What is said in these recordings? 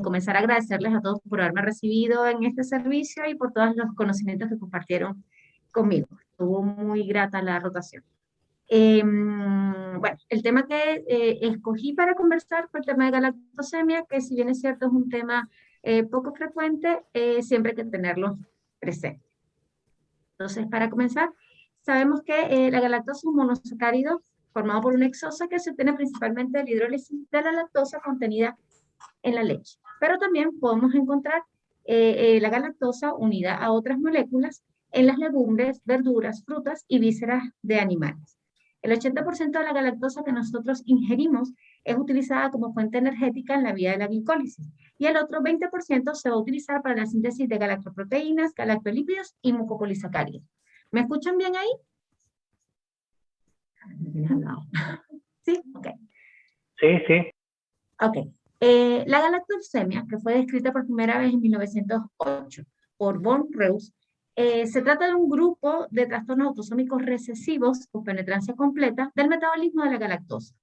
comenzar a agradecerles a todos por haberme recibido en este servicio y por todos los conocimientos que compartieron conmigo. Estuvo muy grata la rotación. Bueno, el tema que escogí para conversar fue el tema de galactosemia, que si bien es cierto es un tema poco frecuente, siempre hay que tenerlo presente. Entonces, para comenzar, sabemos que la galactosa es un monosacárido formado por una hexosa que se obtiene principalmente de la hidrólisis de la lactosa contenida en la leche. Pero también podemos encontrar la galactosa unida a otras moléculas en las legumbres, verduras, frutas y vísceras de animales. El 80% de la galactosa que nosotros ingerimos es utilizada como fuente energética en la vía de la glicólisis y el otro 20% se va a utilizar para la síntesis de galactoproteínas, galactolípidos y mucopolisacáridos. ¿Me escuchan bien ahí? ¿Sí? Ok. Sí, sí. Ok. La galactosemia, que fue descrita por primera vez en 1908 por von Reus, se trata de un grupo de trastornos autosómicos recesivos con penetrancia completa del metabolismo de la galactosa,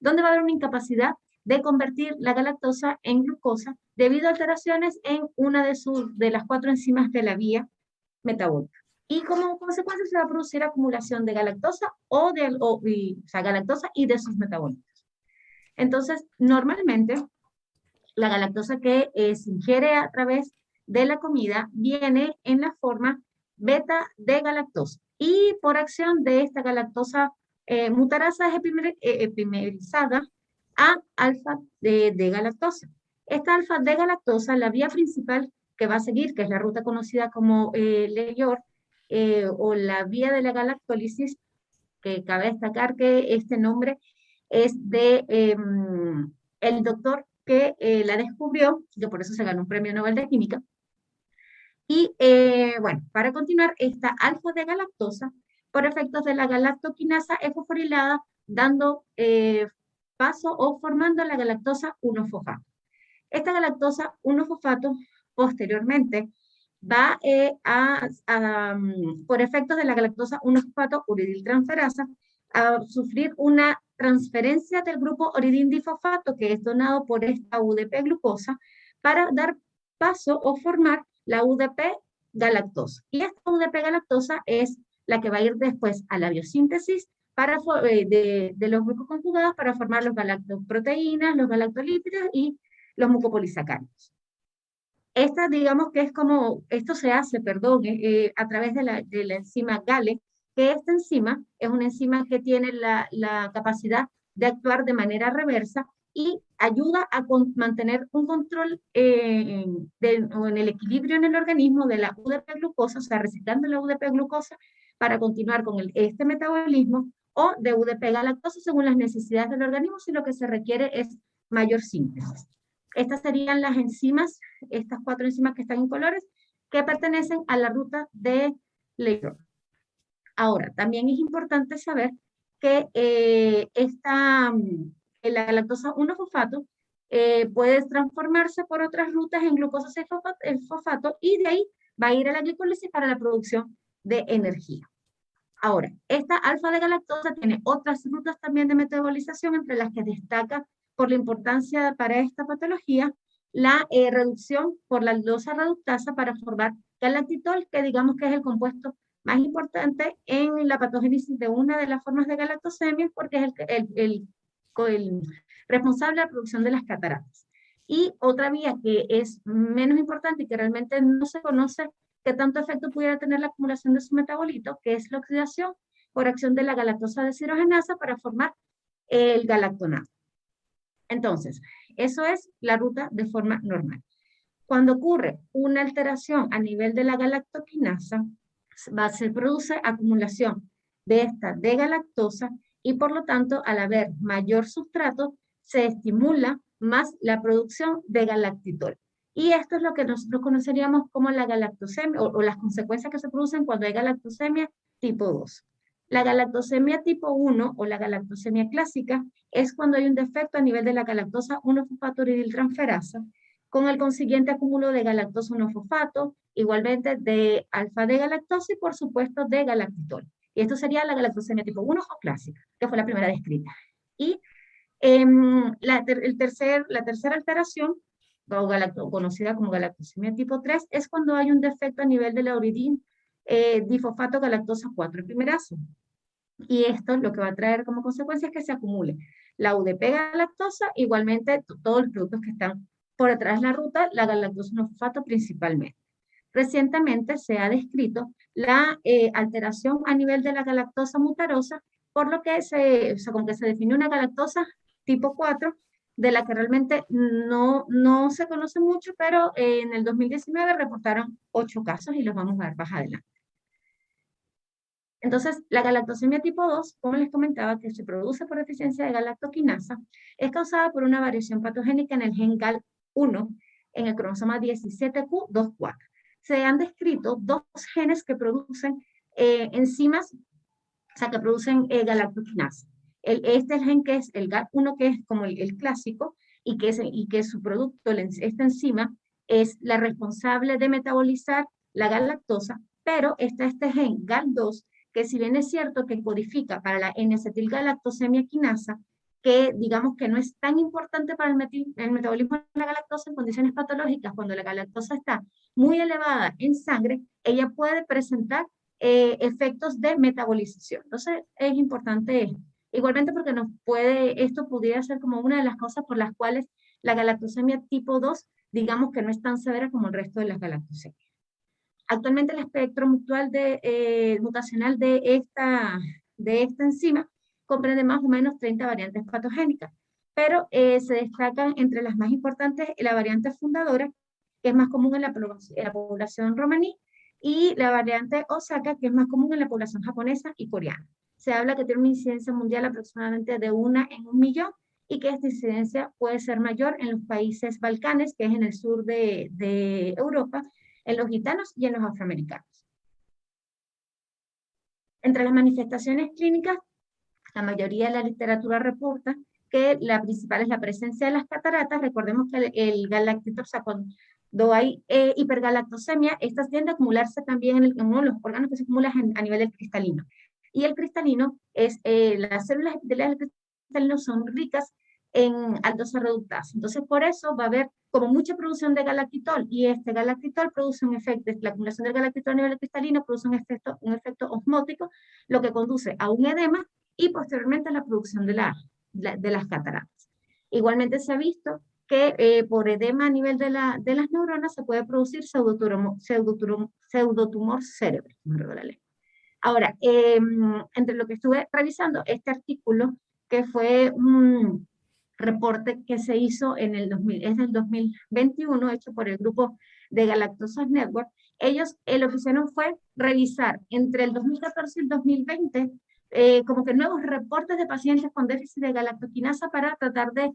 donde va a haber una incapacidad de convertir la galactosa en glucosa debido a alteraciones en una de las 4 enzimas de la vía metabólica. Y como consecuencia se va a producir acumulación de galactosa o sea, galactosa y de sus metabolitos. Entonces, normalmente la galactosa que se ingiere a través de la comida viene en la forma beta de galactosa y por acción de esta galactosa mutarasa es epimerizada a alfa de galactosa. Esta alfa de galactosa, la vía principal que va a seguir, que es la ruta conocida como Leyort, o la vía de la galactólisis, que cabe destacar que este nombre es de el doctor que la descubrió, que por eso se ganó un premio Nobel de Química. Y bueno, para continuar, esta alfa de galactosa, por efectos de la galactoquinasa, es fosforilada, dando paso o formando la galactosa 1-fosfato. Esta galactosa 1-fosfato, posteriormente, va por efectos de la galactosa 1-fosfato uridiltransferasa a sufrir una transferencia del grupo oridindifosfato que es donado por esta UDP glucosa para dar paso o formar la UDP galactosa. Y esta UDP galactosa es la que va a ir después a la biosíntesis de los grupos conjugados para formar los galactoproteínas, los galactolípidos y los mucopolisacáridos. Esta, digamos que es como, esto se hace, perdón, a través de la enzima GALE, que esta enzima es una enzima que tiene la capacidad de actuar de manera reversa y ayuda a mantener un control o en el equilibrio en el organismo de la UDP glucosa, o sea, reciclando la UDP glucosa para continuar con este metabolismo, o de UDP galactosa según las necesidades del organismo, si lo que se requiere es mayor síntesis. Estas serían las enzimas, estas 4 enzimas que están en colores, que pertenecen a la ruta de Leyort. Ahora, también es importante saber que la galactosa 1-fosfato puede transformarse por otras rutas en glucosa 6-fosfato y de ahí va a ir a la glicólisis para la producción de energía. Ahora, esta alfa de galactosa tiene otras rutas también de metabolización, entre las que destaca por la importancia para esta patología la reducción por la aldosa reductasa para formar galactitol, que digamos que es el compuesto más importante en la patogénesis de una de las formas de galactosemia, porque es el responsable de la producción de las cataratas. Y otra vía que es menos importante y que realmente no se conoce qué tanto efecto pudiera tener la acumulación de su metabolito, que es la oxidación por acción de la galactosa deshidrogenasa para formar el galactonato. Entonces, eso es la ruta de forma normal. Cuando ocurre una alteración a nivel de la galactoquinasa, se produce acumulación de esta de galactosa y por lo tanto, al haber mayor sustrato, se estimula más la producción de galactitol. Y esto es lo que nosotros conoceríamos como la galactosemia o las consecuencias que se producen cuando hay galactosemia tipo 2. La galactosemia tipo 1 o la galactosemia clásica es cuando hay un defecto a nivel de la galactosa 1-fosfatoridiltransferasa con el consiguiente acúmulo de galactosa 1-fosfato, igualmente de alfa de galactosa y por supuesto de galactitol. Y esto sería la galactosemia tipo 1 o clásica, que fue la primera descrita. Y la tercera alteración conocida como galactosemia tipo 3, es cuando hay un defecto a nivel de la uridina difosfato galactosa 4 primerasa. Y esto lo que va a traer como consecuencia es que se acumule la UDP galactosa, igualmente todos los productos que están por detrás de la ruta, la galactosa no fosfato principalmente. Recientemente se ha descrito la alteración a nivel de la galactosa mutarosa, por lo que o sea, como que se define una galactosa tipo 4, de la que realmente no se conoce mucho, pero en el 2019 reportaron 8 casos y los vamos a ver más adelante. Entonces, la galactosemia tipo 2, como les comentaba, que se produce por deficiencia de galactoquinasa, es causada por una variación patogénica en el gen GAL1 en el cromosoma 17q24. Se han descrito dos genes que producen enzimas, o sea, que producen galactoquinasa. Este es el gen que es el GAL1, que es como el clásico, y que su producto, esta enzima, es la responsable de metabolizar la galactosa, pero está este gen GAL2, que si bien es cierto que codifica para la N-acetilgalactosemia quinasa, que digamos que no es tan importante para el metabolismo de la galactosa en condiciones patológicas, cuando la galactosa está muy elevada en sangre, ella puede presentar efectos de metabolización. Entonces es importante esto. Igualmente porque esto pudiera ser como una de las cosas por las cuales la galactosemia tipo 2, digamos que no es tan severa como el resto de las galactosemias. Actualmente el espectro mutacional de esta enzima comprende más o menos 30 variantes patogénicas, pero se destacan entre las más importantes la variante fundadora, que es más común en la población romaní, y la variante Osaka, que es más común en la población japonesa y coreana. Se habla que tiene una incidencia mundial aproximadamente de 1 en 1.000.000 y que esta incidencia puede ser mayor en los países Balcanes, que es en el sur de Europa, en los gitanos y en los afroamericanos. Entre las manifestaciones clínicas, la mayoría de la literatura reporta que la principal es la presencia de las cataratas. Recordemos que el galactito, o sea, cuando hay hipergalactosemia, estas tienden a acumularse también en uno de los órganos que se acumula a nivel del cristalino. Y el cristalino las células epiteliales del cristalino son ricas en aldosas reductasas. Entonces, por eso va a haber como mucha producción de galactitol, y este galactitol produce un efecto, la acumulación del galactitol a nivel cristalino produce un efecto osmótico, lo que conduce a un edema y posteriormente a la producción de las cataratas. Igualmente se ha visto que por edema a nivel de las neuronas se puede producir pseudotumor cerebral. Ahora, entre lo que estuve revisando, este artículo, que fue un reporte que se hizo es del 2021, hecho por el grupo de Galactosas Network. Ellos lo que hicieron fue revisar entre el 2014 y el 2020 como que nuevos reportes de pacientes con déficit de galactoquinasa para tratar de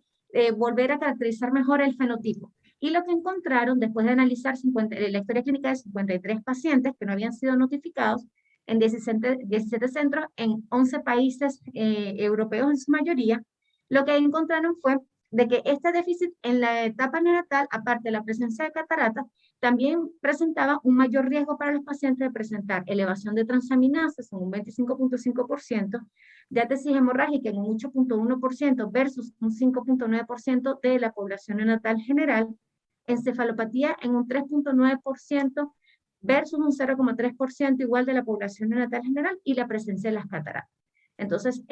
volver a caracterizar mejor el fenotipo. Y lo que encontraron, después de analizar la historia clínica de 53 pacientes que no habían sido notificados, en 17 centros, en 11 países europeos en su mayoría, lo que encontraron fue de que este déficit en la etapa neonatal, aparte de la presencia de cataratas, también presentaba un mayor riesgo para los pacientes de presentar elevación de transaminasas en un 25.5%, diátesis hemorrágica en un 8.1% versus un 5.9% de la población neonatal general, encefalopatía en un 3.9% versus un 0.3% igual de la población neonatal general, y la presencia de las cataratas. Entonces,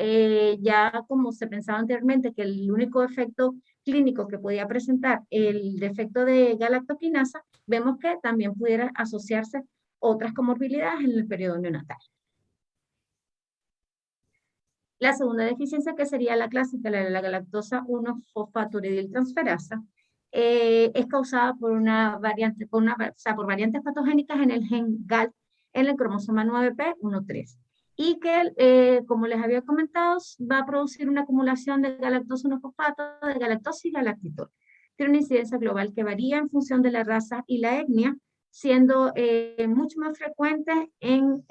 ya como se pensaba anteriormente que el único efecto clínico que podía presentar el defecto de galactoquinasa, vemos que también pudiera asociarse otras comorbilidades en el periodo neonatal. La segunda deficiencia, que sería la clásica, la galactosa 1-fosfaturidiltransferasa, es causada por por variantes patogénicas en el gen GAL en el cromosoma 9p13. Y que, como les había comentado, va a producir una acumulación de galactosa 1-fosfato, de galactosa y galactitol. Tiene una incidencia global que varía en función de la raza y la etnia, siendo mucho más frecuente en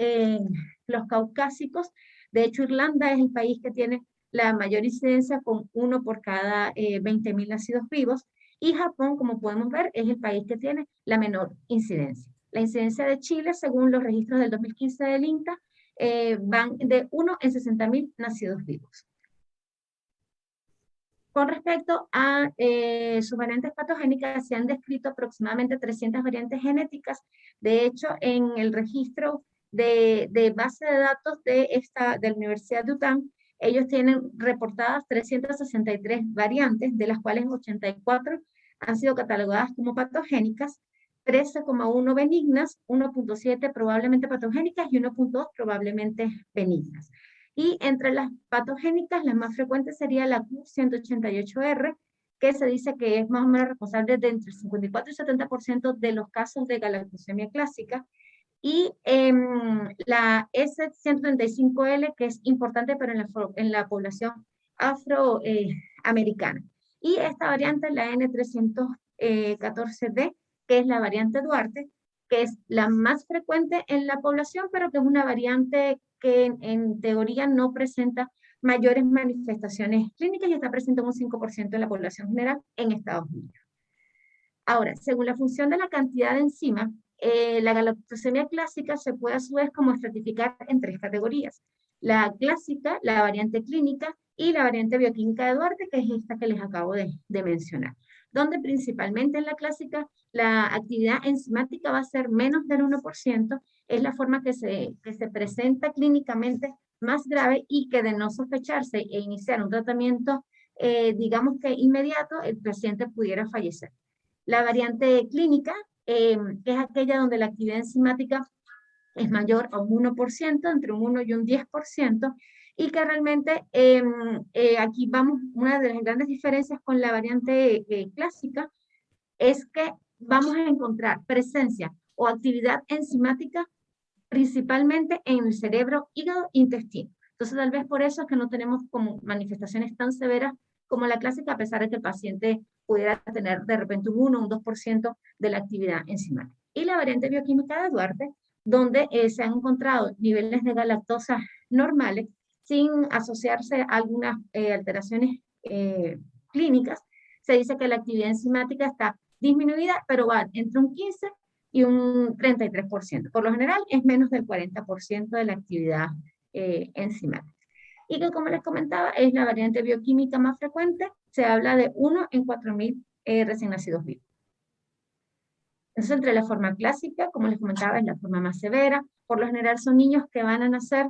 los caucásicos. De hecho, Irlanda es el país que tiene la mayor incidencia, con 1 por cada 20.000 nacidos vivos, y Japón, como podemos ver, es el país que tiene la menor incidencia. La incidencia de Chile, según los registros del 2015 del INTA, van de 1 en 60.000 nacidos vivos. Con respecto a sus variantes patogénicas, se han descrito aproximadamente 300 variantes genéticas. De hecho, en el registro de base de datos de la Universidad de Utah, ellos tienen reportadas 363 variantes, de las cuales 84 han sido catalogadas como patogénicas, 13,1 benignas, 1,7 probablemente patogénicas y 1,2 probablemente benignas. Y entre las patogénicas, las más frecuentes sería la Q188R, que se dice que es más o menos responsable de entre el 54 y 70% de los casos de galactosemia clásica, y la S135L, que es importante pero en la población afroamericana. Y esta variante, la N314D, que es la variante Duarte, que es la más frecuente en la población, pero que es una variante que en teoría no presenta mayores manifestaciones clínicas y está presente en un 5% de la población general en Estados Unidos. Ahora, según la función de la cantidad de enzima, la galactosemia clásica se puede a su vez como estratificar en 3 categorías. La clásica, la variante clínica y la variante bioquímica de Duarte, que es esta que les acabo de mencionar, donde principalmente en la clásica la actividad enzimática va a ser menos del 1%, es la forma que se presenta clínicamente más grave y que de no sospecharse e iniciar un tratamiento, digamos que inmediato, el paciente pudiera fallecer. La variante clínica, que es aquella donde la actividad enzimática es mayor a un 1%, entre un 1 y un 10%, y que realmente aquí vamos, una de las grandes diferencias con la variante clásica es que vamos a encontrar presencia o actividad enzimática principalmente en el cerebro, hígado e intestino. Entonces, tal vez por eso es que no tenemos como manifestaciones tan severas como la clásica, a pesar de que el paciente pudiera tener de repente un 1 o un 2% de la actividad enzimática. Y la variante bioquímica de Duarte, donde se han encontrado niveles de galactosa normales sin asociarse a algunas alteraciones clínicas, se dice que la actividad enzimática está disminuida, pero va entre un 15 y un 33%. Por lo general es menos del 40% de la actividad enzimática. Y que, como les comentaba, es la variante bioquímica más frecuente. Se habla de 1 en 4.000 recién nacidos vivos. Entonces, entre la forma clásica, como les comentaba, es la forma más severa. Por lo general son niños que van a nacer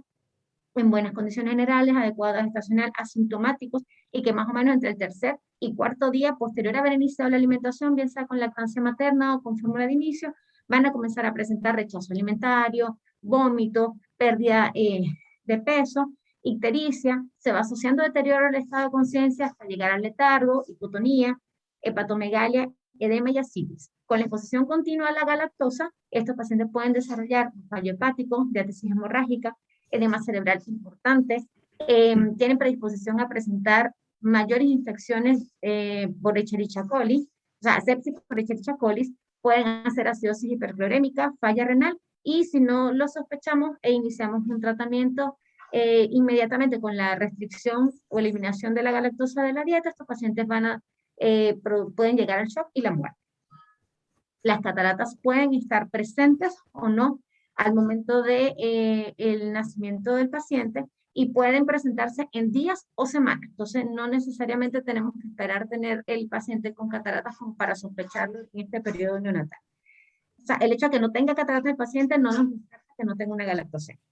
en buenas condiciones generales, adecuadas, estacional, asintomáticos, y que más o menos entre el tercer y cuarto día posterior a haber iniciado la alimentación, bien sea con lactancia materna o con fórmula de inicio, van a comenzar a presentar rechazo alimentario, vómito, pérdida de peso, ictericia, se va asociando deterioro del estado de conciencia hasta llegar al letargo, hipotonía, hepatomegalia, edema y ascitis. Con la exposición continua a la galactosa, estos pacientes pueden desarrollar un fallo hepático, diatesis hemorrágica, edema cerebral importante, tienen predisposición a presentar mayores infecciones por Escherichia coli, o sea, sepsis por Escherichia coli, pueden hacer acidosis hiperclorémica, falla renal, y si no lo sospechamos e iniciamos un tratamiento inmediatamente con la restricción o eliminación de la galactosa de la dieta, estos pacientes pueden llegar al shock y la muerte. Las cataratas pueden estar presentes o no al momento del nacimiento del paciente y pueden presentarse en días o semanas. Entonces, no necesariamente tenemos que esperar tener el paciente con cataratas como para sospecharlo en este periodo neonatal. O sea, el hecho de que no tenga cataratas el paciente no nos dice que no tenga una galactosemia.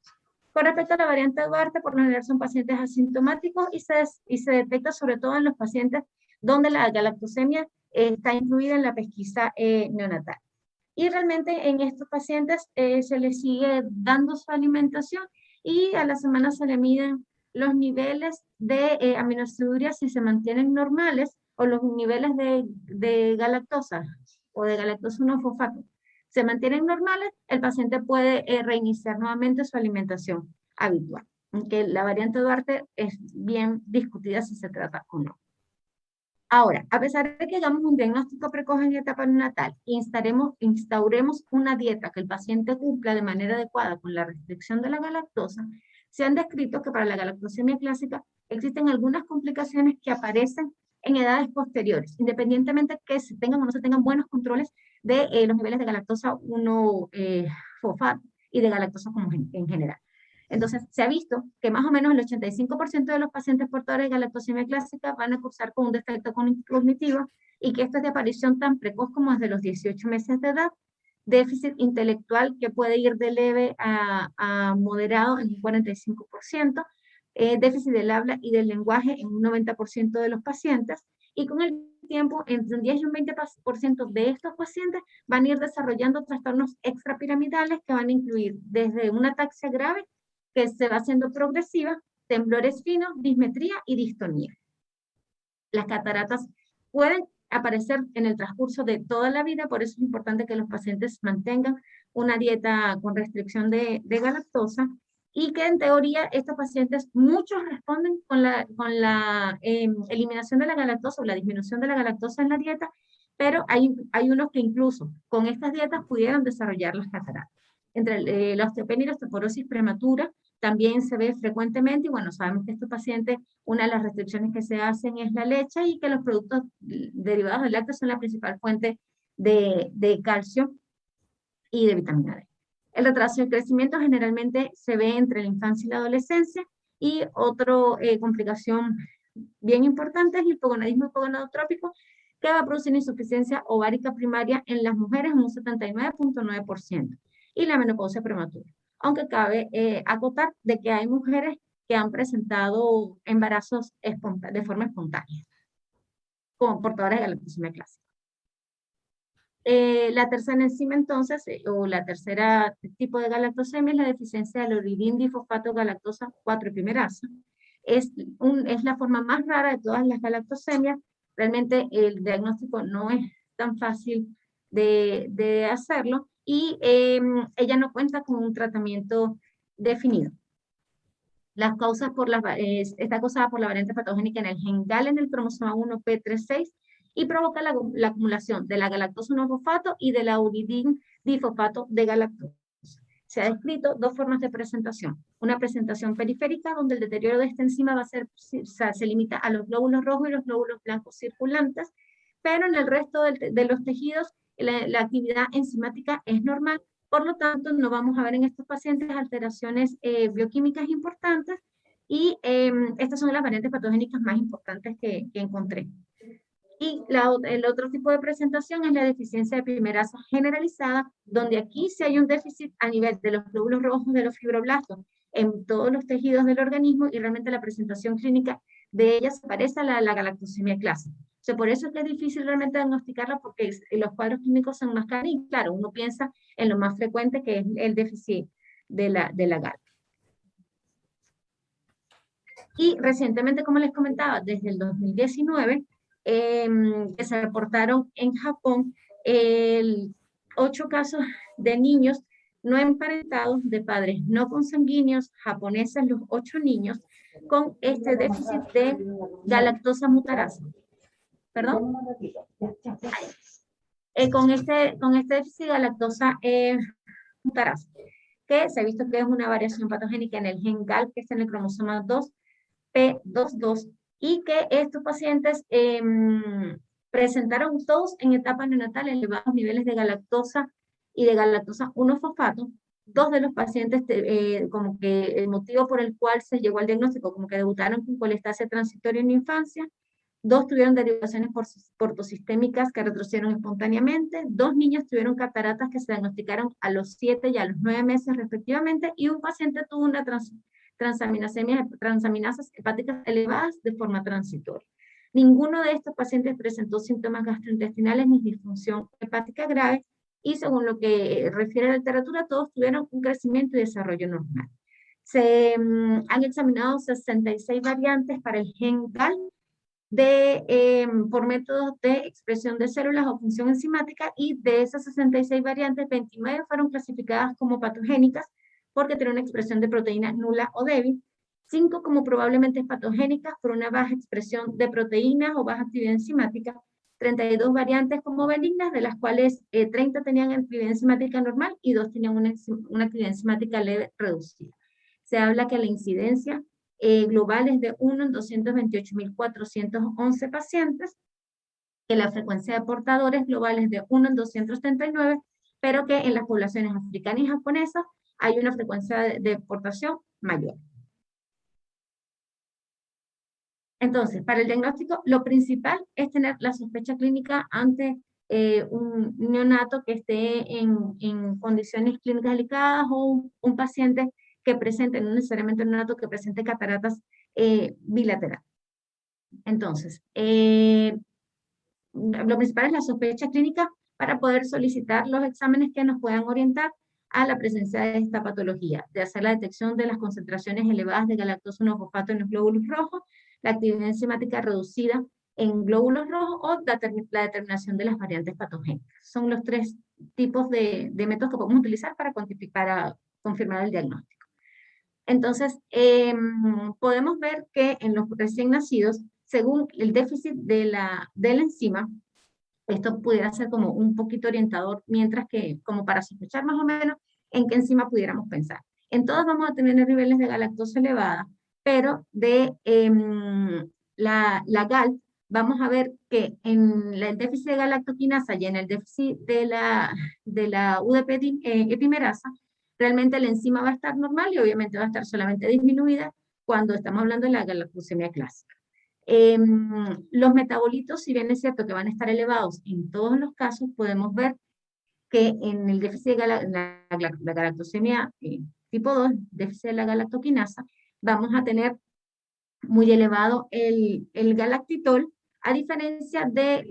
Con respecto a la variante Duarte, por lo general son pacientes asintomáticos y se detecta sobre todo en los pacientes donde la galactosemia está incluida en la pesquisa neonatal. Y realmente en estos pacientes se les sigue dando su alimentación y a la semana se le miden los niveles de aminoácidos si se mantienen normales o los niveles de galactosa o de galactosa 1-fosfato se mantienen normales, el paciente puede reiniciar nuevamente su alimentación habitual. Aunque la variante Duarte es bien discutida si se trata o no. Ahora, a pesar de que hagamos un diagnóstico precoz en etapa neonatal, instauremos una dieta que el paciente cumpla de manera adecuada con la restricción de la galactosa, se han descrito que para la galactosemia clásica existen algunas complicaciones que aparecen en edades posteriores, independientemente que se tengan o no se tengan buenos controles de los niveles de galactosa 1-fosfato y de galactosa como en general. Entonces, se ha visto que más o menos el 85% de los pacientes portadores de galactosemia clásica van a cursar con un defecto cognitivo y que esto es de aparición tan precoz como desde los 18 meses de edad. Déficit intelectual que puede ir de leve a moderado en un 45%, déficit del habla y del lenguaje en un 90% de los pacientes, y con el tiempo, entre un 10 y un 20% de estos pacientes van a ir desarrollando trastornos extrapiramidales que van a incluir desde una ataxia grave que se va haciendo progresiva, temblores finos, dismetría y distonía. Las cataratas pueden aparecer en el transcurso de toda la vida, por eso es importante que los pacientes mantengan una dieta con restricción de galactosa, y que en teoría estos pacientes, muchos responden con la eliminación de la galactosa o la disminución de la galactosa en la dieta, pero hay unos que incluso con estas dietas pudieran desarrollar las cataratas. Entre la osteopenia y la osteoporosis prematura también se ve frecuentemente, y bueno, sabemos que estos pacientes, una de las restricciones que se hacen es la leche, y que los productos derivados del lácteo son la principal fuente de calcio y de vitamina D. El retraso del crecimiento generalmente se ve entre la infancia y la adolescencia, y otra complicación bien importante es el hipogonadismo hipogonadotrópico, que va a producir insuficiencia ovárica primaria en las mujeres en un 79.9%, y la menopausia prematura. Aunque cabe acotar de que hay mujeres que han presentado embarazos de forma espontánea, como portadoras de galactosemia clásica. La tercera enzima entonces, o la tercera tipo de galactosemia, es la deficiencia de la uridindifosfato galactosa 4-epimerasa. Es la forma más rara de todas las galactosemias. Realmente el diagnóstico no es tan fácil de hacerlo, y ella no cuenta con un tratamiento definido. Las causas está causada por la variante patogénica en el gen GAL en el cromosoma 1p36, y provoca la acumulación de la galactosa 1-fosfato y de la uridindifosfato de galactosa. Se ha descrito dos formas de presentación. Una presentación periférica, donde el deterioro de esta enzima se limita a los glóbulos rojos y los glóbulos blancos circulantes, pero en el resto de los tejidos la actividad enzimática es normal. Por lo tanto, no vamos a ver en estos pacientes alteraciones bioquímicas importantes, y estas son las variantes patogénicas más importantes que encontré. Y el otro tipo de presentación es la deficiencia de epimerasa generalizada, donde aquí sí hay un déficit a nivel de los glóbulos rojos de los fibroblastos en todos los tejidos del organismo, y realmente la presentación clínica de ella se parece a la galactosemia clásica. O sea, por eso es que es difícil realmente diagnosticarla, porque los cuadros clínicos son más caros, y claro, uno piensa en lo más frecuente, que es el déficit de la GAL. Y recientemente, como les comentaba, desde el 2019, que se reportaron en Japón 8 casos de niños no emparentados de padres no consanguíneos japoneses, los 8 niños con este déficit de galactosa mutarasa. ¿Perdón? Con este déficit de galactosa mutarasa, que se ha visto que es una variación patogénica en el gen GAL, que está en el cromosoma 2p22, y que estos pacientes presentaron todos en etapa neonatal elevados niveles de galactosa y de galactosa 1-fosfato. 2 de los pacientes, como que el motivo por el cual se llegó al diagnóstico, como que debutaron con colestasia transitoria en la infancia. 2 tuvieron derivaciones portosistémicas que retrocedieron espontáneamente. 2 niños tuvieron cataratas que se diagnosticaron a los 7 y a los 9 meses respectivamente, y un paciente tuvo una transaminasas hepáticas elevadas de forma transitoria. Ninguno de estos pacientes presentó síntomas gastrointestinales ni disfunción hepática grave, y según lo que refiere a la literatura, todos tuvieron un crecimiento y desarrollo normal. Se han examinado 66 variantes para el gen GAL por métodos de expresión de células o función enzimática, y de esas 66 variantes, 29 fueron clasificadas como patogénicas porque tienen una expresión de proteína nula o débil, 5 como probablemente patogénicas por una baja expresión de proteínas o baja actividad enzimática, 32 variantes como benignas, de las cuales 30 tenían actividad enzimática normal y 2 tenían una actividad enzimática leve reducida. Se habla que la incidencia global es de 1 en 228.411 pacientes, que la frecuencia de portadores globales es de 1 en 239, pero que en las poblaciones africanas y japonesas hay una frecuencia de portación mayor. Entonces, para el diagnóstico, lo principal es tener la sospecha clínica ante un neonato que esté en condiciones clínicas delicadas o un paciente que presente, no necesariamente un neonato que presente cataratas bilaterales. Entonces, lo principal es la sospecha clínica para poder solicitar los exámenes que nos puedan orientar a la presencia de esta patología, de hacer la detección de las concentraciones elevadas de galactosa 1-fosfato en los glóbulos rojos, la actividad enzimática reducida en glóbulos rojos o la determinación de las variantes patogénicas. Son los tres tipos de métodos que podemos utilizar para confirmar el diagnóstico. Entonces, podemos ver que en los recién nacidos, según el déficit de la enzima, esto pudiera ser como un poquito orientador, mientras que como para sospechar más o menos en qué enzima pudiéramos pensar. En todos vamos a tener niveles de galactosa elevada, pero de la GAL, vamos a ver que en el déficit de galactoquinasa y en el déficit de la UDP epimerasa, realmente la enzima va a estar normal y obviamente va a estar solamente disminuida cuando estamos hablando de la galactosemia clásica. Los metabolitos, si bien es cierto que van a estar elevados en todos los casos, podemos ver que en el déficit de la galactosemia tipo 2, déficit de la galactoquinasa, vamos a tener muy elevado el galactitol, a diferencia de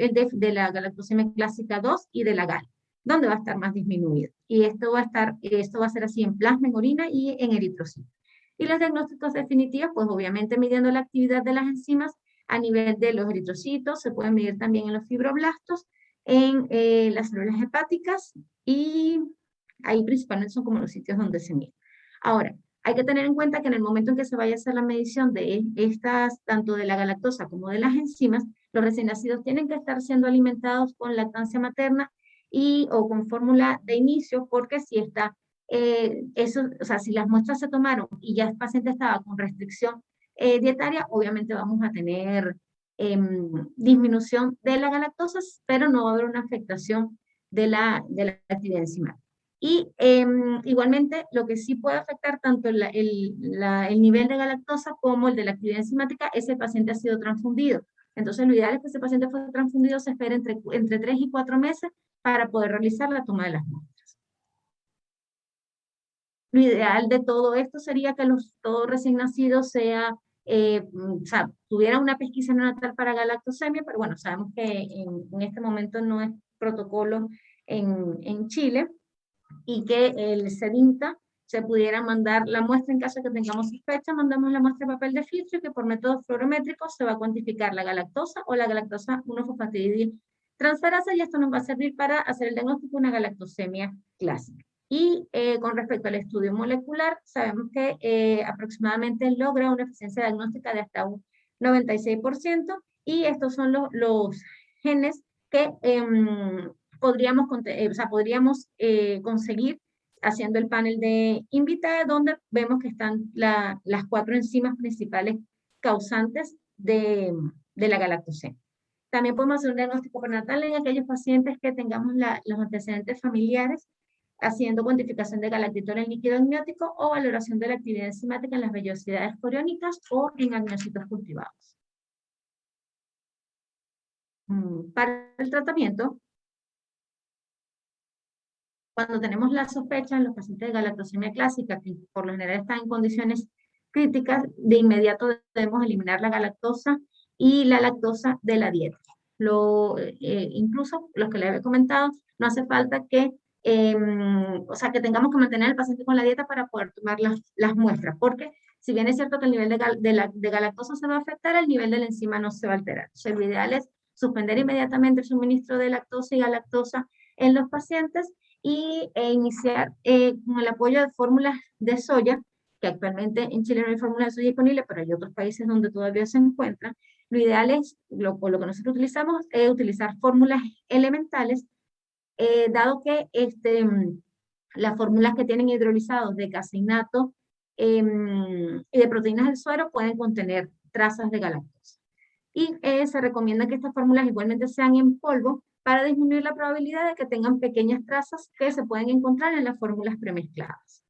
la galactosemia clásica 2 y de la GAL, donde va a estar más disminuido. Y esto va a ser así en plasma, en orina y en eritrocitos. Y los diagnósticos definitivos, pues obviamente midiendo la actividad de las enzimas a nivel de los eritrocitos, se pueden medir también en los fibroblastos, en las células hepáticas, y ahí principalmente son como los sitios donde se mide. Ahora, hay que tener en cuenta que en el momento en que se vaya a hacer la medición de estas, tanto de la galactosa como de las enzimas, los recién nacidos tienen que estar siendo alimentados con lactancia materna o con fórmula de inicio, porque si está, o sea, si las muestras se tomaron y ya el paciente estaba con restricción dietaria, obviamente vamos a tener disminución de la galactosa, pero no va a haber una afectación de la actividad enzimática. Y igualmente, lo que sí puede afectar tanto el nivel de galactosa como el de la actividad enzimática es si el paciente ha sido transfundido. Entonces, lo ideal es que ese paciente fue transfundido, se espere entre 3 y 4 meses para poder realizar la toma de las muestras. Lo ideal de todo esto sería que todos recién nacidos o sea, tuviera una pesquisa neonatal para galactosemia, pero bueno, sabemos que en este momento no es protocolo en Chile, y que el CEDINTA se pudiera mandar la muestra en caso de que tengamos sospecha, mandamos la muestra de papel de filtro y que por métodos fluorométricos se va a cuantificar la galactosa o la galactosa 1-fosfatidil transferasa, y esto nos va a servir para hacer el diagnóstico de una galactosemia clásica. Y con respecto al estudio molecular, sabemos que aproximadamente logra una eficiencia diagnóstica de hasta un 96%, y estos son los genes que podríamos conseguir haciendo el panel de Invitae, donde vemos que están las 4 enzimas principales causantes de la galactosemia. También podemos hacer un diagnóstico prenatal en aquellos pacientes que tengamos los antecedentes familiares, haciendo cuantificación de galactitol en líquido amniótico o valoración de la actividad enzimática en las vellosidades coriónicas o en amniocitos cultivados. Para el tratamiento, cuando tenemos la sospecha en los pacientes de galactosemia clásica, que por lo general están en condiciones críticas, de inmediato debemos eliminar la galactosa y la lactosa de la dieta. Incluso los que les había comentado, no hace falta que, o sea, que tengamos que mantener al paciente con la dieta para poder tomar las muestras, porque si bien es cierto que el nivel de galactosa se va a afectar, el nivel de la enzima no se va a alterar. O sea, lo ideal es suspender inmediatamente el suministro de lactosa y galactosa en los pacientes iniciar con el apoyo de fórmulas de soya, que actualmente en Chile no hay fórmulas de soya disponibles, pero hay otros países donde todavía se encuentran. Lo ideal es, lo que nosotros utilizamos, es utilizar fórmulas elementales, dado que las fórmulas que tienen hidrolizados de caseinato y de proteínas del suero pueden contener trazas de galactosa. Y se recomienda que estas fórmulas igualmente sean en polvo para disminuir la probabilidad de que tengan pequeñas trazas que se pueden encontrar en las fórmulas premezcladas.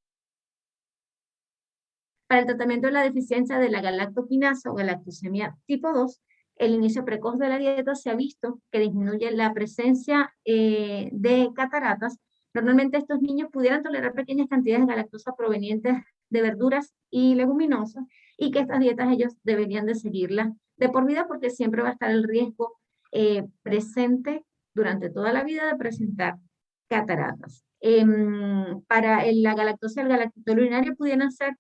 Para el tratamiento de la deficiencia de la galactoquinasa o galactosemia tipo 2, el inicio precoz de la dieta se ha visto que disminuye la presencia de cataratas. Normalmente estos niños pudieran tolerar pequeñas cantidades de galactosa provenientes de verduras y leguminosas, y que estas dietas ellos deberían de seguirlas de por vida, porque siempre va a estar el riesgo presente durante toda la vida de presentar cataratas. Para la galactosa y el galactitol urinario pudieran ser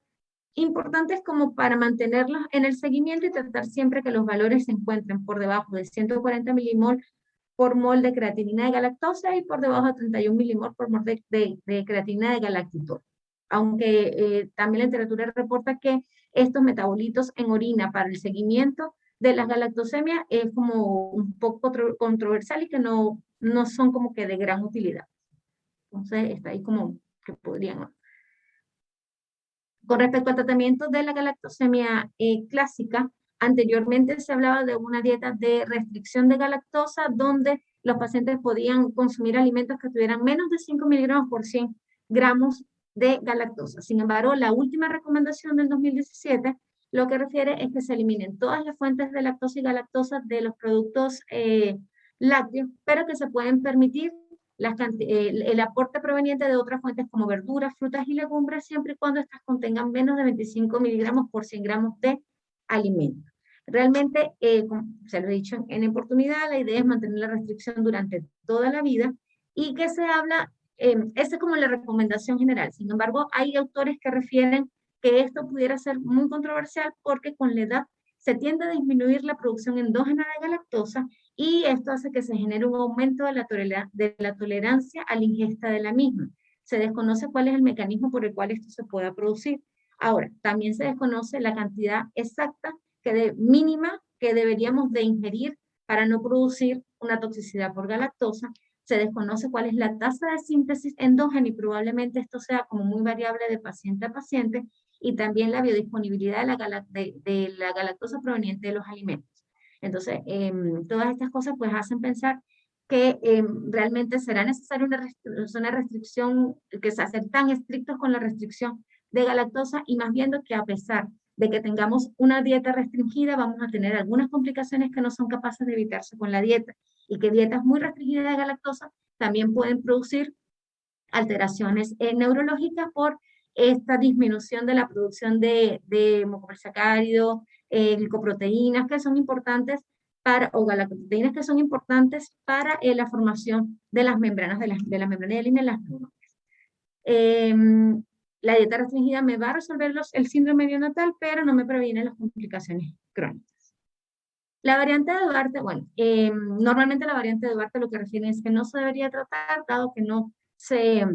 importantes como para mantenerlos en el seguimiento y tratar siempre que los valores se encuentren por debajo de 140 milimol por mol de creatinina de galactosa y por debajo de 31 milimol por mol de creatinina de galactitol. Aunque también la literatura reporta que estos metabolitos en orina para el seguimiento de las galactosemias es como un poco controversial y que no son como que de gran utilidad. Entonces está ahí como que podrían. Con respecto al tratamiento de la galactosemia clásica, anteriormente se hablaba de una dieta de restricción de galactosa donde los pacientes podían consumir alimentos que tuvieran menos de 5 miligramos por 100 gramos de galactosa. Sin embargo, la última recomendación del 2017 lo que refiere es que se eliminen todas las fuentes de lactosa y galactosa de los productos lácteos, pero que se pueden permitir el aporte proveniente de otras fuentes como verduras, frutas y legumbres, siempre y cuando estas contengan menos de 25 miligramos por 100 gramos de alimento. Realmente, como se lo he dicho en oportunidad, la idea es mantener la restricción durante toda la vida y que se habla, esa es como la recomendación general. Sin embargo, hay autores que refieren que esto pudiera ser muy controversial porque con la edad se tiende a disminuir la producción endógena de galactosa y esto hace que se genere un aumento de la tolerancia a la ingesta de la misma. Se desconoce cuál es el mecanismo por el cual esto se pueda producir. Ahora, también se desconoce la cantidad exacta mínima que deberíamos de ingerir para no producir una toxicidad por galactosa. Se desconoce cuál es la tasa de síntesis endógena y probablemente esto sea como muy variable de paciente a paciente, y también la biodisponibilidad de la galactosa proveniente de los alimentos. Entonces, todas estas cosas pues hacen pensar que realmente será necesaria una restricción, que se hacer tan estrictos con la restricción de galactosa, y más viendo que a pesar de que tengamos una dieta restringida, vamos a tener algunas complicaciones que no son capaces de evitarse con la dieta, y que dietas muy restringidas de galactosa también pueden producir alteraciones neurológicas por esta disminución de la producción de mucopolisacáridos, glicoproteínas que son importantes o galactoproteínas que son importantes para la formación de las membranas de la membrana hialina en las neuronas. La dieta restringida me va a resolver el síndrome neonatal, pero no me previene las complicaciones crónicas. La variante de Duarte, bueno, normalmente la variante de Duarte lo que refiere es que no se debería tratar, dado que no se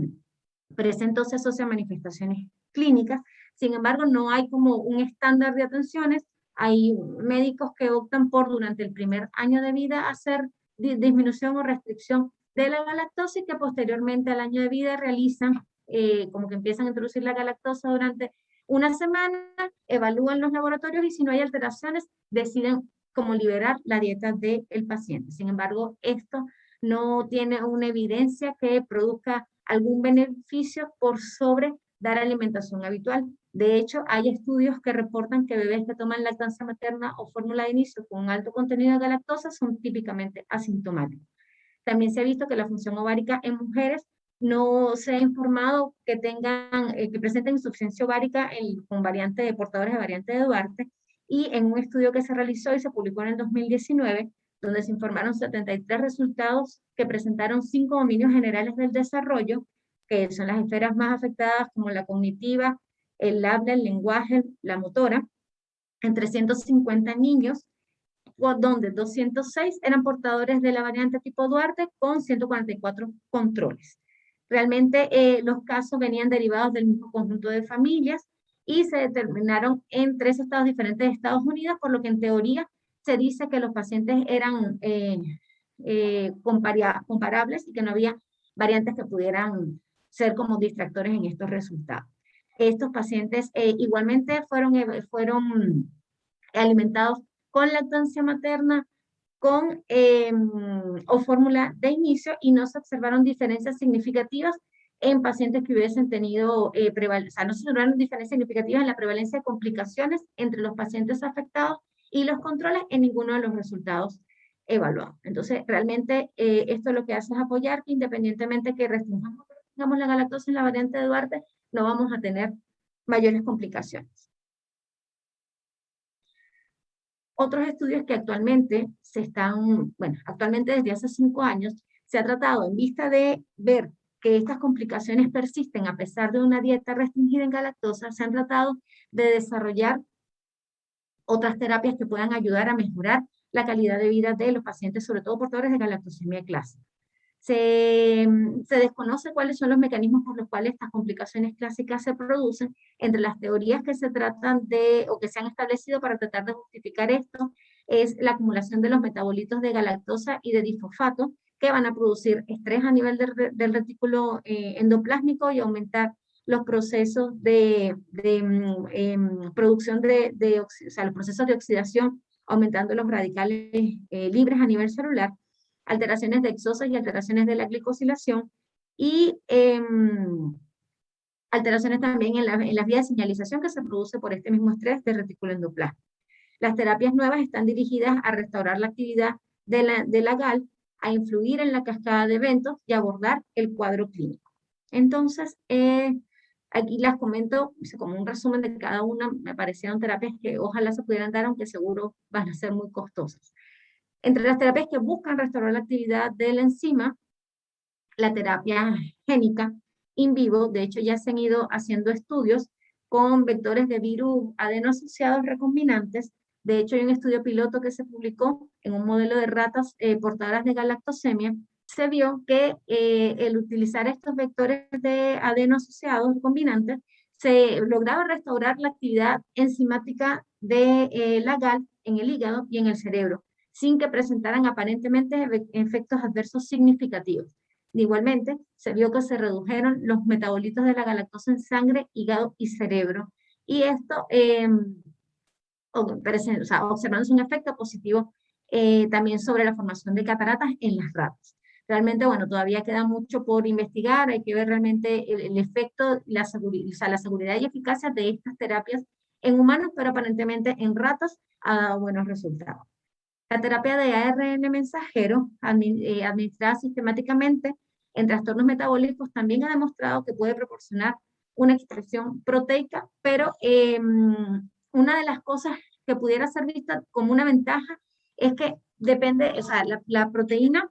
presenta o se asocia a manifestaciones clínicas. Sin embargo, no hay como un estándar de atenciones. Hay médicos que optan por, durante el primer año de vida, hacer disminución o restricción de la galactosa, y que posteriormente al año de vida realizan, como que empiezan a introducir la galactosa durante una semana, evalúan los laboratorios y si no hay alteraciones, deciden cómo liberar la dieta del paciente. Sin embargo, esto no tiene una evidencia que produzca algún beneficio por sobre dar alimentación habitual. De hecho, hay estudios que reportan que bebés que toman lactancia materna o fórmula de inicio con alto contenido de galactosa son típicamente asintomáticos. También se ha visto que la función ovárica en mujeres no se ha informado que que presenten insuficiencia ovárica con variante de portadores de variante de Duarte, y en un estudio que se realizó y se publicó en el 2019, donde se informaron 73 resultados que presentaron 5 dominios generales del desarrollo, que son las esferas más afectadas como la cognitiva, el habla, el lenguaje, la motora, en 350 niños, donde 206 eran portadores de la variante tipo Duarte con 144 controles. Realmente los casos venían derivados del mismo conjunto de familias y se determinaron en 3 estados diferentes de Estados Unidos, por lo que en teoría se dice que los pacientes eran comparables y que no había variantes que pudieran ser como distractores en estos resultados. Estos pacientes igualmente fueron alimentados con lactancia materna, o fórmula de inicio, y no se observaron diferencias significativas en pacientes que hubiesen tenido, o sea, no se lograron diferencias significativas en la prevalencia de complicaciones entre los pacientes afectados y los controles en ninguno de los resultados evaluados. Entonces, realmente esto lo que hace es apoyar que independientemente que restringamos la galactosa en la variante de Duarte, no vamos a tener mayores complicaciones. Otros estudios que actualmente actualmente desde hace 5 años, se ha tratado en vista de ver que estas complicaciones persisten a pesar de una dieta restringida en galactosa, se han tratado de desarrollar otras terapias que puedan ayudar a mejorar la calidad de vida de los pacientes, sobre todo portadores de galactosemia clásica. Se desconoce cuáles son los mecanismos por los cuales estas complicaciones clásicas se producen. Entre las teorías que se tratan de, o que se han establecido para tratar de justificar esto, es la acumulación de los metabolitos de galactosa y de disfosfato, que van a producir estrés a nivel del retículo endoplásmico y aumentar los procesos de producción o sea, los procesos de oxidación, aumentando los radicales libres a nivel celular, alteraciones de exosas y alteraciones de la glicosilación, y alteraciones también en las vías de señalización que se produce por este mismo estrés del retículo endoplasma. Las terapias nuevas están dirigidas a restaurar la actividad de la GAL, a influir en la cascada de eventos y abordar el cuadro clínico. Entonces, aquí las comento como un resumen de cada una. Me parecieron terapias que ojalá se pudieran dar, aunque seguro van a ser muy costosas. Entre las terapias que buscan restaurar la actividad de la enzima, la terapia génica in vivo, de hecho ya se han ido haciendo estudios con vectores de virus adeno-asociados recombinantes. De hecho, hay un estudio piloto que se publicó en un modelo de ratas portadoras de galactosemia. Se vio que el utilizar estos vectores de adeno-asociados recombinantes se lograba restaurar la actividad enzimática de la GAL en el hígado y en el cerebro, sin que presentaran aparentemente efectos adversos significativos. Igualmente, se vio que se redujeron los metabolitos de la galactosa en sangre, hígado y cerebro. Y esto, observándose un efecto positivo también sobre la formación de cataratas en las ratas. Realmente, bueno, todavía queda mucho por investigar, hay que ver realmente el efecto, la seguridad y eficacia de estas terapias en humanos, pero aparentemente en ratas ha dado buenos resultados. La terapia de ARN mensajero, administrada sistemáticamente en trastornos metabólicos, también ha demostrado que puede proporcionar una expresión proteica, pero una de las cosas que pudiera ser vista como una ventaja es que depende, o sea, la proteína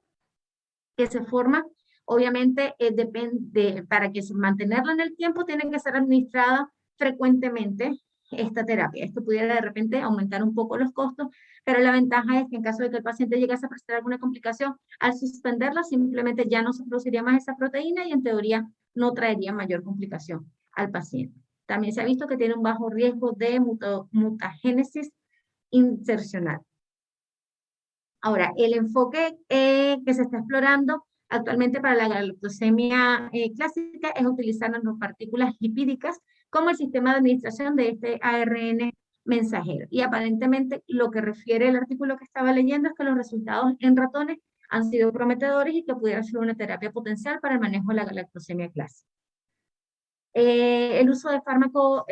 que se forma, obviamente, depende, para que mantenerla en el tiempo, tiene que ser administrada frecuentemente esta terapia. Esto pudiera de repente aumentar un poco los costos, pero la ventaja es que en caso de que el paciente llegase a presentar alguna complicación, al suspenderla simplemente ya no se produciría más esa proteína y en teoría no traería mayor complicación al paciente. También se ha visto que tiene un bajo riesgo de mutagénesis insercional. Ahora, el enfoque que se está explorando actualmente para la galactosemia clásica es utilizar nanopartículas lipídicas como el sistema de administración de este ARN mensajero. Y aparentemente lo que refiere el artículo que estaba leyendo es que los resultados en ratones han sido prometedores y que pudiera ser una terapia potencial para el manejo de la galactosemia clásica. El uso de fármacos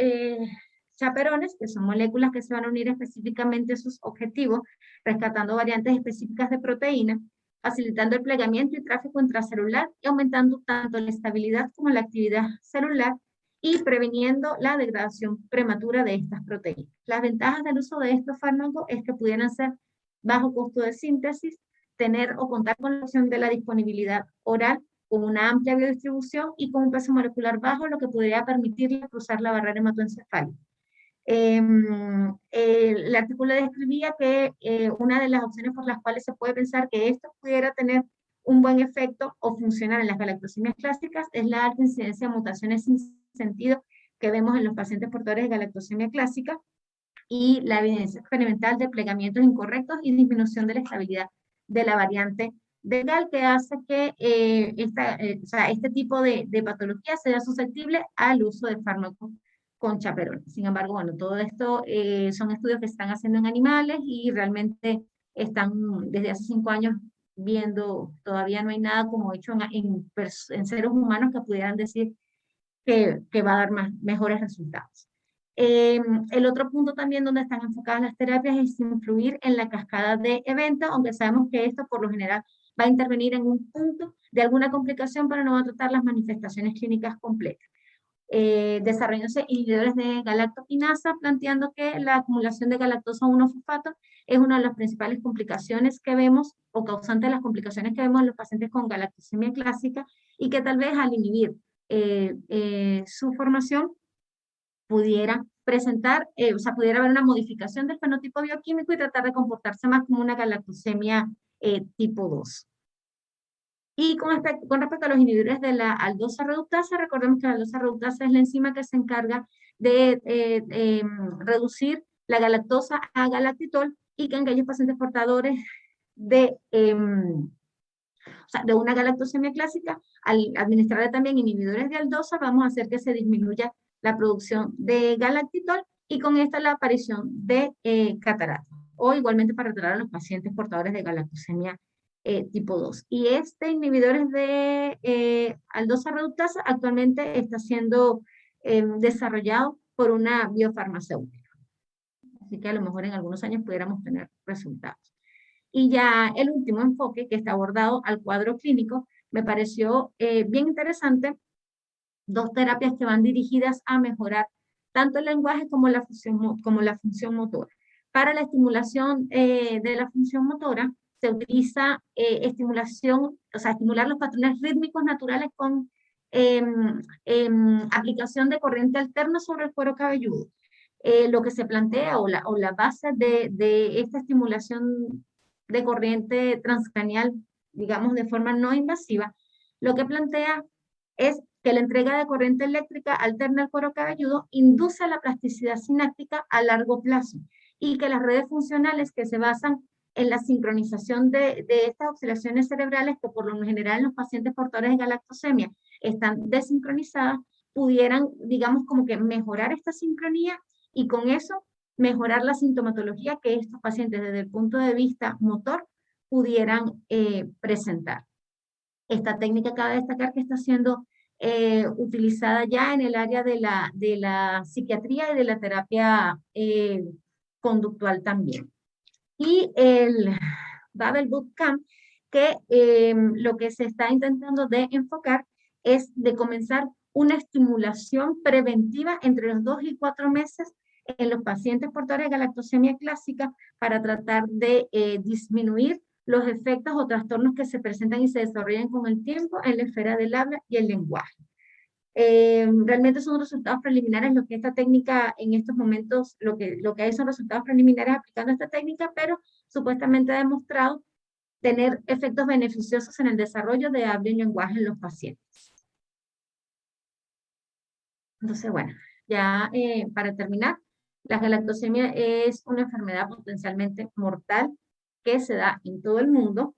chaperones, que son moléculas que se van a unir específicamente a sus objetivos, rescatando variantes específicas de proteína, facilitando el plegamiento y tráfico intracelular y aumentando tanto la estabilidad como la actividad celular y previniendo la degradación prematura de estas proteínas. Las ventajas del uso de estos fármacos es que pudieran ser bajo costo de síntesis, tener o contar con la opción de la disponibilidad oral, con una amplia biodistribución y con un peso molecular bajo, lo que podría permitirle cruzar la barrera hematoencefálica. El artículo describía que una de las opciones por las cuales se puede pensar que esto pudiera tener un buen efecto o funcionar en las galactosemias clásicas es la alta incidencia de mutaciones sin sentido que vemos en los pacientes portadores de galactosemia clásica y la evidencia experimental de plegamientos incorrectos y disminución de la estabilidad de la variante de GAL, que hace que este tipo de patología sea susceptible al uso de fármacos con chaperón. Sin embargo, bueno, todo esto son estudios que se están haciendo en animales y realmente están desde hace 5 años viendo, todavía no hay nada como hecho en seres humanos que pudieran decir que va a dar mejores resultados. El otro punto también donde están enfocadas las terapias es influir en la cascada de eventos, aunque sabemos que esto por lo general va a intervenir en un punto de alguna complicación, pero no va a tratar las manifestaciones clínicas completas. Desarrollándose inhibidores de galactoquinasa, planteando que la acumulación de galactosa 1-fosfato es una de las principales complicaciones que vemos o causante de las complicaciones que vemos en los pacientes con galactosemia clásica y que tal vez al inhibir su formación pudiera presentar, o sea, pudiera haber una modificación del fenotipo bioquímico y tratar de comportarse más como una galactosemia tipo 2. Y con respecto a los inhibidores de la aldosa reductasa, recordemos que la aldosa reductasa es la enzima que se encarga de reducir la galactosa a galactitol y que en aquellos pacientes portadores de, o sea, de una galactosemia clásica, al administrarle también inhibidores de aldosa, vamos a hacer que se disminuya la producción de galactitol y con esta la aparición de catarata, o igualmente para tratar a los pacientes portadores de galactosemia tipo 2. Y este inhibidor de aldosa reductasa actualmente está siendo desarrollado por una biofarmacéutica. Así que a lo mejor en algunos años pudiéramos tener resultados. Y ya el último enfoque que está abordado al cuadro clínico me pareció bien interesante. Dos terapias que van dirigidas a mejorar tanto el lenguaje como la función motora. Para la estimulación de la función motora se utiliza estimulación, o sea, estimular los patrones rítmicos naturales con aplicación de corriente alterna sobre el cuero cabelludo. Lo que se plantea o la base de esta estimulación de corriente transcranial, digamos de forma no invasiva, lo que plantea es que la entrega de corriente eléctrica alterna al cuero cabelludo induce la plasticidad sináptica a largo plazo y que las redes funcionales que se basan en la sincronización de estas oscilaciones cerebrales, que por lo general en los pacientes portadores de galactosemia están desincronizadas, pudieran, digamos, como que mejorar esta sincronía y con eso mejorar la sintomatología que estos pacientes desde el punto de vista motor pudieran presentar. Esta técnica cabe destacar que está siendo utilizada ya en el área de la psiquiatría y de la terapia conductual también. Y el Babel Bootcamp, que lo que se está intentando de enfocar es de comenzar una estimulación preventiva entre los 2 y 4 meses en los pacientes portadores de galactosemia clásica para tratar de disminuir los efectos o trastornos que se presentan y se desarrollan con el tiempo en la esfera del habla y el lenguaje. Realmente son resultados preliminares lo que esta técnica en estos momentos, lo que hay son resultados preliminares aplicando esta técnica, pero supuestamente ha demostrado tener efectos beneficiosos en el desarrollo de habla y lenguaje en los pacientes. Entonces, bueno, ya para terminar, la galactosemia es una enfermedad potencialmente mortal que se da en todo el mundo,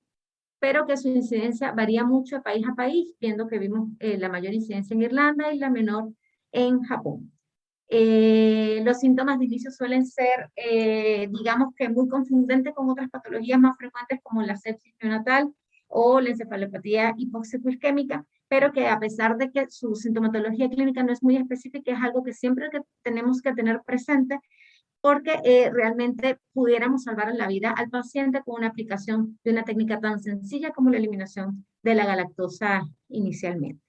pero que su incidencia varía mucho de país a país, viendo que vimos la mayor incidencia en Irlanda y la menor en Japón. Los síntomas de inicio suelen ser, digamos que muy confundentes con otras patologías más frecuentes como la sepsis neonatal o la encefalopatía hipoxicurquémica, pero que a pesar de que su sintomatología clínica no es muy específica, es algo que siempre tenemos que tener presente porque realmente pudiéramos salvar la vida al paciente con una aplicación de una técnica tan sencilla como la eliminación de la galactosa inicialmente.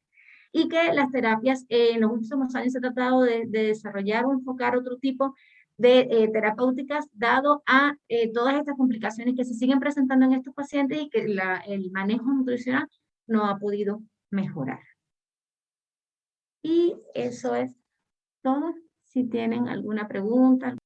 Y que las terapias en los últimos años se ha tratado de desarrollar o enfocar otro tipo de terapéuticas dado a todas estas complicaciones que se siguen presentando en estos pacientes y que el manejo nutricional no ha podido mejorar. Y eso es todo. Si tienen alguna pregunta.